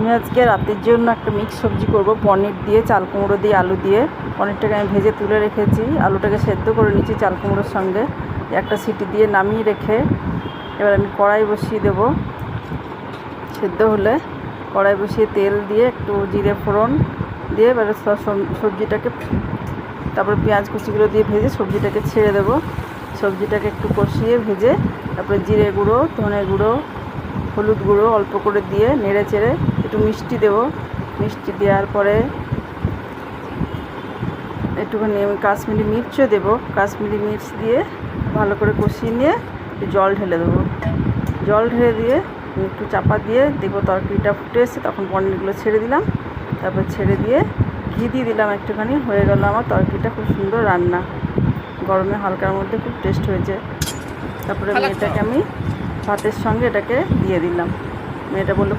আমি আজকে রাতের জন্য একটা মিক্স সবজি করব, পনির দিয়ে, চাল কুমড়ো দিয়ে, আলু দিয়ে। পনিরটাকে আমি ভেজে তুলে রেখেছি, আলুটাকে সেদ্ধ করে নিচ্ছি চাল কুমড়োর সঙ্গে। একটা সিটি দিয়ে নামিয়ে রেখে এবার আমি কড়াই বসিয়ে দেব। সেদ্ধ হলে কড়াই বসিয়ে তেল দিয়ে একটু জিরে ফোড়ন দিয়ে এবার সবজিটাকে, তারপরে পেঁয়াজ কুচিগুলো দিয়ে ভেজে সবজিটাকে ছেড়ে দেব। সবজিটাকে একটু কষিয়ে ভেজে তারপরে জিরে গুঁড়ো, ধনে গুঁড়ো, হলুদ গুঁড়ো অল্প করে দিয়ে নেড়ে চেড়ে একটু মিষ্টি দেব। মিষ্টি দেওয়ার পরে একটুখানি আমি কাশ্মীরি মির্চও দেবো। কাশ্মীরি মির্চ দিয়ে ভালো করে কষিয়ে নিয়ে জল ঢেলে দেবো। জল ঢেলে দিয়ে একটু চাপা দিয়ে দেখবো তরকারিটা ফুটে এসে, তখন পনিরগুলো ছেড়ে দিলাম। তারপর ছেড়ে দিয়ে ঘি দিয়ে দিলাম একটুখানি, হয়ে গেল আমার তরকারিটা। খুব সুন্দর রান্না, গরমে হালকার মধ্যে খুব টেস্ট হয়েছে। তারপরে মেয়েটাকে আমি ভাতের সঙ্গে এটাকে দিয়ে দিলাম। মেয়েটা বললো